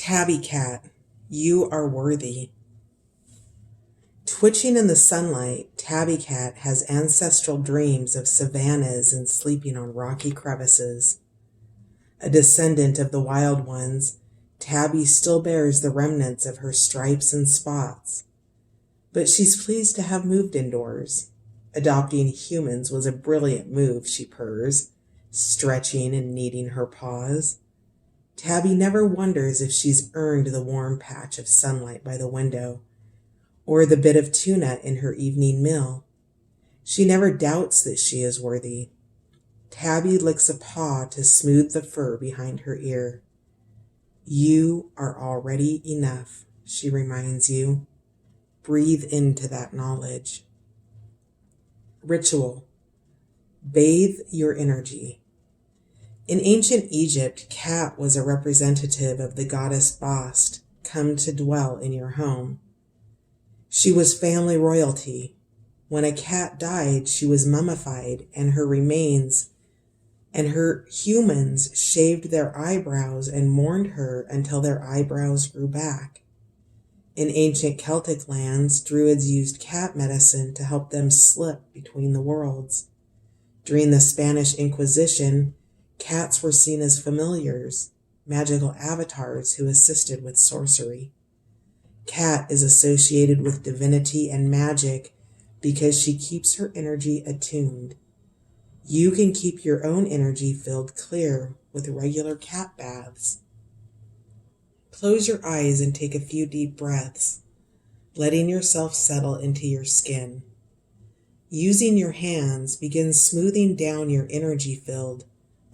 Tabby Cat, you are worthy. Twitching in the sunlight, Tabby Cat has ancestral dreams of savannas and sleeping on rocky crevices. A descendant of the wild ones, Tabby still bears the remnants of her stripes and spots. But she's pleased to have moved indoors. Adopting humans was a brilliant move, she purrs, stretching and kneading her paws. Tabby never wonders if she's earned the warm patch of sunlight by the window, or the bit of tuna in her evening meal. She never doubts that she is worthy. Tabby licks a paw to smooth the fur behind her ear. You are already enough, she reminds you. Breathe into that knowledge. Ritual. Bathe your energy. In ancient Egypt, Cat was a representative of the goddess Bast, come to dwell in your home. She was family royalty. When a cat died, she was mummified, and her remains and her humans shaved their eyebrows and mourned her until their eyebrows grew back. In ancient Celtic lands, druids used cat medicine to help them slip between the worlds. During the Spanish Inquisition, cats were seen as familiars, magical avatars who assisted with sorcery. Cat is associated with divinity and magic because she keeps her energy attuned. You can keep your own energy filled clear with regular cat baths. Close your eyes and take a few deep breaths, letting yourself settle into your skin. Using your hands, begin smoothing down your energy field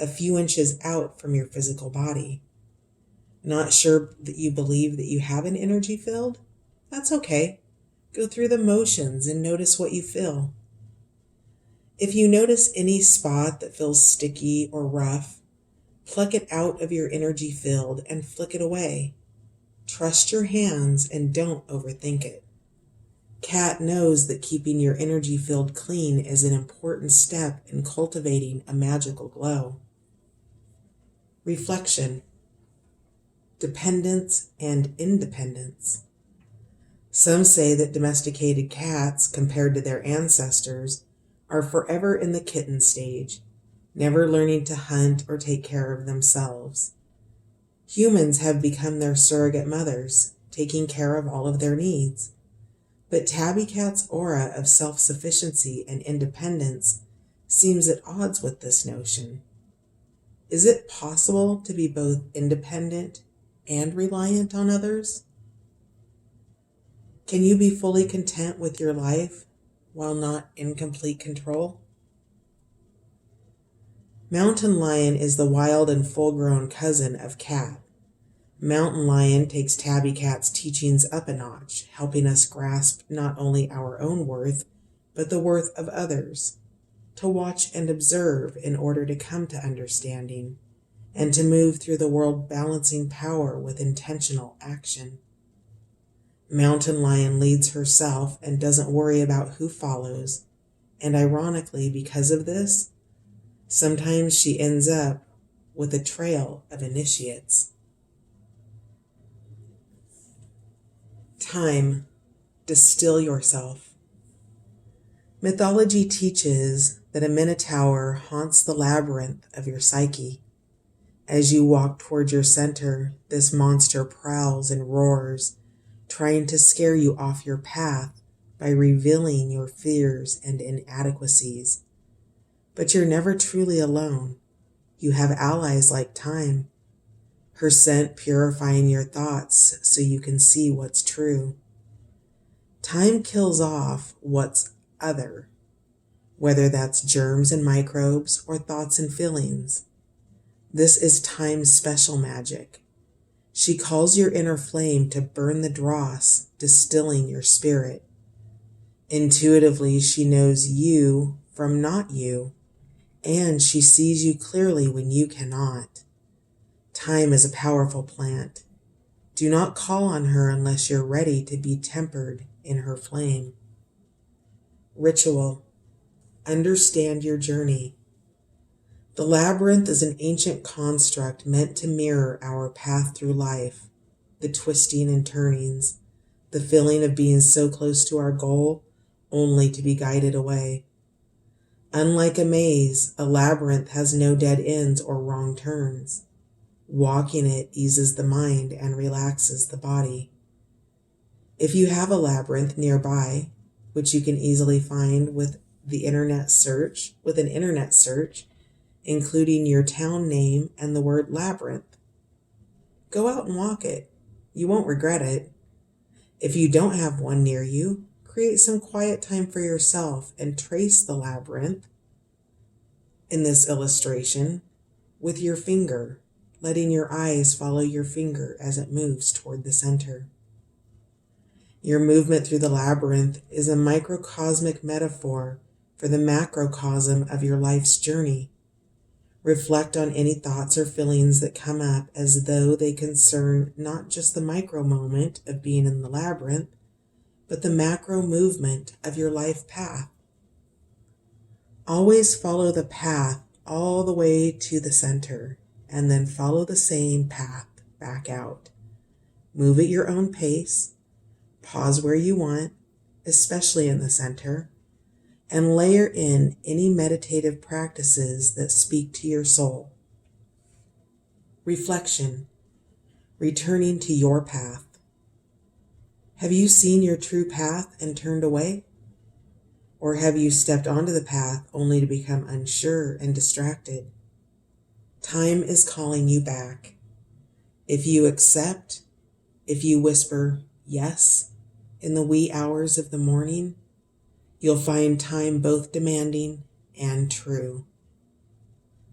a few inches out from your physical body. Not sure that you believe that you have an energy field? That's okay. Go through the motions and notice what you feel. If you notice any spot that feels sticky or rough, pluck it out of your energy field and flick it away. Trust your hands and don't overthink it. Cat knows that keeping your energy field clean is an important step in cultivating a magical glow. Reflection. Dependence and independence. Some say that domesticated cats, compared to their ancestors, are forever in the kitten stage, never learning to hunt or take care of themselves. Humans have become their surrogate mothers, taking care of all of their needs. But Tabby Cat's aura of self-sufficiency and independence seems at odds with this notion. Is it possible to be both independent and reliant on others? Can you be fully content with your life while not in complete control? Mountain lion is the wild and full-grown cousin of cat. Mountain lion takes Tabby Cat's teachings up a notch, helping us grasp not only our own worth, but the worth of others, to watch and observe in order to come to understanding, and to move through the world balancing power with intentional action. Mountain lion leads herself and doesn't worry about who follows, and ironically, because of this, sometimes she ends up with a trail of initiates. Thyme, distill yourself. Mythology teaches that a minotaur haunts the labyrinth of your psyche. As you walk toward your center, this monster prowls and roars, trying to scare you off your path by revealing your fears and inadequacies. But you're never truly alone. You have allies like Thyme, her scent purifying your thoughts so you can see what's true. Thyme kills off what's other, whether that's germs and microbes or thoughts and feelings. This is Thyme's special magic. She calls your inner flame to burn the dross, distilling your spirit. Intuitively, she knows you from not you, and she sees you clearly when you cannot. Thyme is a powerful plant. Do not call on her unless you're ready to be tempered in her flame. Ritual. Understand your journey. The labyrinth is an ancient construct meant to mirror our path through life. the twisting and turnings, the feeling of being so close to our goal only to be guided away. Unlike a maze, a labyrinth has no dead ends or wrong turns. Walking it eases the mind and relaxes the body. If you have a labyrinth nearby, which you can easily find with an internet search, including your town name and the word labyrinth, go out and walk it. You won't regret it. If you don't have one near you, create some quiet time for yourself and trace the labyrinth, in this illustration, with your finger, letting your eyes follow your finger as it moves toward the center. Your movement through the labyrinth is a microcosmic metaphor for the macrocosm of your life's journey. Reflect on any thoughts or feelings that come up as though they concern not just the micro moment of being in the labyrinth, but the macro movement of your life path. Always follow the path all the way to the center, and then follow the same path back out. Move at your own pace, pause where you want, especially in the center, and layer in any meditative practices that speak to your soul. Reflection, returning to your path. Have you seen your true path and turned away? Or have you stepped onto the path only to become unsure and distracted? Time is calling you back. If you accept, if you whisper yes in the wee hours of the morning, you'll find time both demanding and true.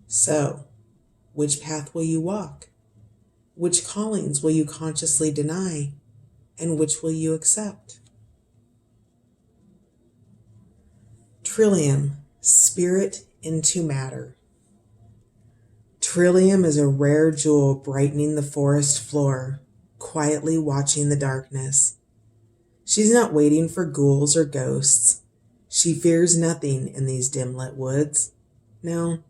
So, which path will you walk? Which callings will you consciously deny? And which will you accept? Trillium, spirit into matter. Trillium is a rare jewel brightening the forest floor, quietly watching the darkness. She's not waiting for ghouls or ghosts. She fears nothing in these dim-lit woods. No,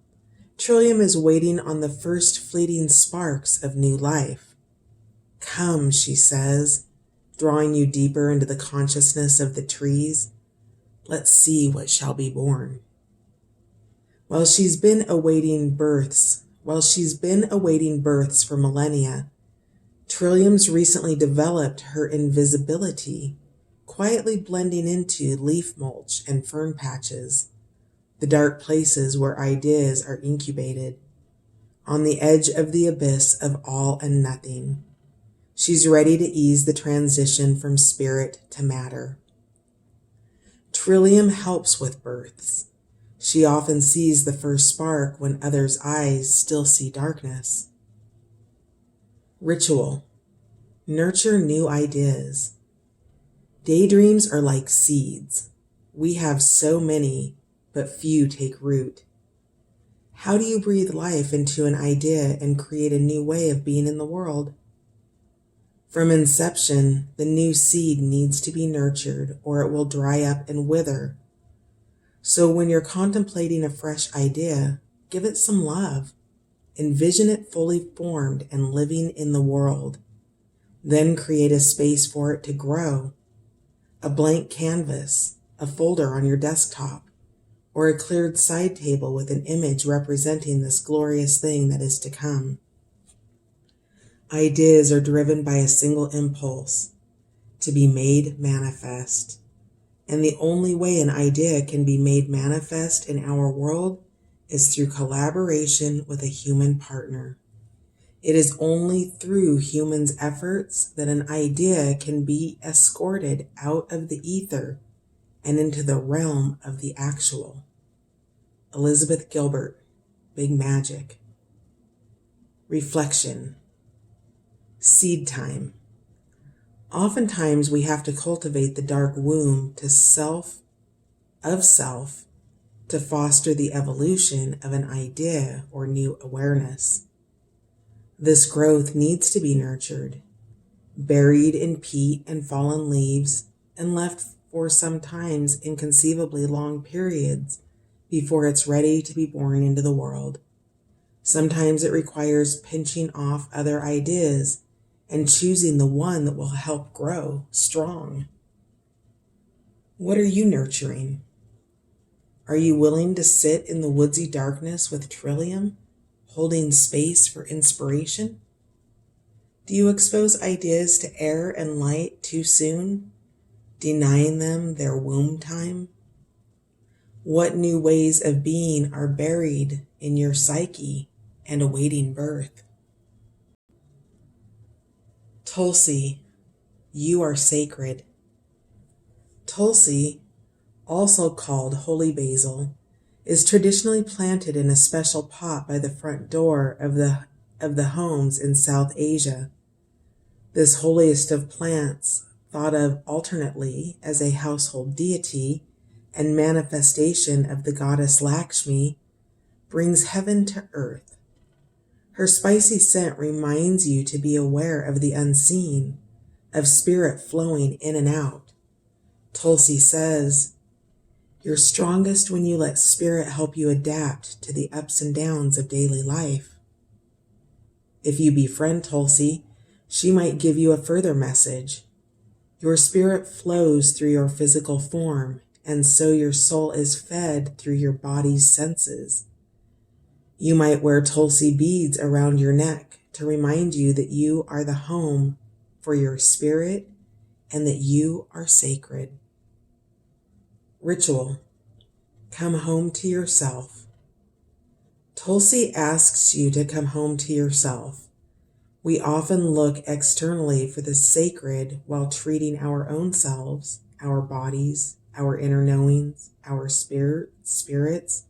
Trillium is waiting on the first fleeting sparks of new life. Come, she says, drawing you deeper into the consciousness of the trees. Let's see what shall be born. While she's been awaiting births for millennia, Trillium's recently developed her invisibility, quietly blending into leaf mulch and fern patches, the dark places where ideas are incubated, on the edge of the abyss of all and nothing. She's ready to ease the transition from spirit to matter. Trillium helps with births. She often sees the first spark when others' eyes still see darkness. Ritual. Nurture new ideas. Daydreams are like seeds. We have so many, but few take root. How do you breathe life into an idea and create a new way of being in the world? From inception, the new seed needs to be nurtured or it will dry up and wither. So when you're contemplating a fresh idea, give it some love. Envision it fully formed and living in the world. Then create a space for it to grow. A blank canvas, a folder on your desktop, or a cleared side table with an image representing this glorious thing that is to come. Ideas are driven by a single impulse, to be made manifest. And the only way an idea can be made manifest in our world is through collaboration with a human partner. It is only through humans' efforts that an idea can be escorted out of the ether and into the realm of the actual. Elizabeth Gilbert, Big Magic. Reflection. Seed time. Oftentimes we have to cultivate the dark womb of self to foster the evolution of an idea or new awareness. This growth needs to be nurtured, buried in peat and fallen leaves, and left for sometimes inconceivably long periods before it's ready to be born into the world. Sometimes it requires pinching off other ideas and choosing the one that will help grow strong. What are you nurturing? Are you willing to sit in the woodsy darkness with Trillium, holding space for inspiration? Do you expose ideas to air and light too soon, denying them their womb time? What new ways of being are buried in your psyche and awaiting birth? Tulsi, you are sacred. Tulsi, also called holy basil, is traditionally planted in a special pot by the front door of the homes in South Asia. This holiest of plants, thought of alternately as a household deity and manifestation of the goddess Lakshmi, brings heaven to earth. Her spicy scent reminds you to be aware of the unseen, of spirit flowing in and out. Tulsi says, "You're strongest when you let spirit help you adapt to the ups and downs of daily life." If you befriend Tulsi, she might give you a further message. Your spirit flows through your physical form, and so your soul is fed through your body's senses. You might wear Tulsi beads around your neck to remind you that you are the home for your spirit and that you are sacred. Ritual. Come home to yourself. Tulsi asks you to come home to yourself. We often look externally for the sacred while treating our own selves, our bodies, our inner knowings, our spirits,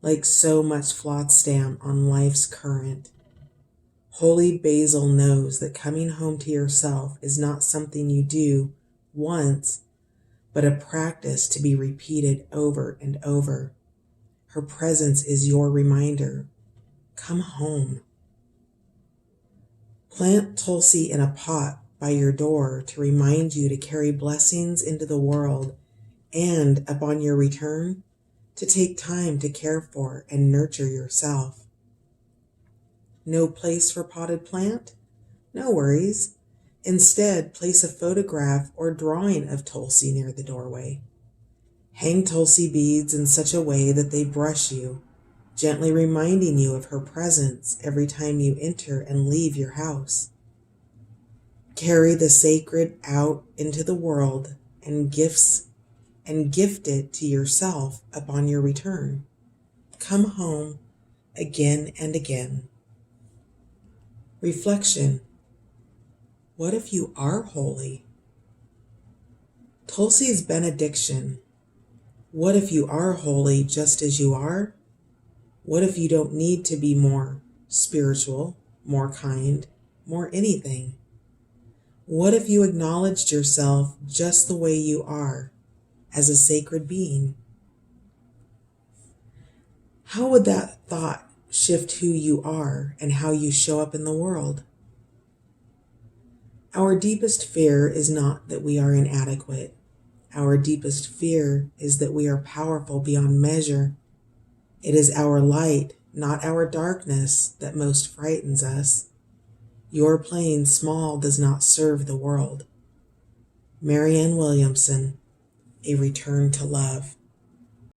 like so much flotsam on life's current. Holy basil knows that coming home to yourself is not something you do once, but a practice to be repeated over and over. Her presence is your reminder. Come home. Plant Tulsi in a pot by your door to remind you to carry blessings into the world and, upon your return, to take time to care for and nurture yourself. No place for potted plant? No worries. Instead, place a photograph or drawing of Tulsi near the doorway. Hang Tulsi beads in such a way that they brush you, gently reminding you of her presence every time you enter and leave your house. Carry the sacred out into the world and gift it to yourself upon your return. Come home again and again. Reflection. What if you are holy? Tulsi's benediction. What if you are holy just as you are? What if you don't need to be more spiritual, more kind, more anything? What if you acknowledged yourself just the way you are, as a sacred being? How would that thought shift who you are and how you show up in the world? Our deepest fear is not that we are inadequate. Our deepest fear is that we are powerful beyond measure. It is our light, not our darkness, that most frightens us. Your playing small does not serve the world. Marianne Williamson, A Return to Love.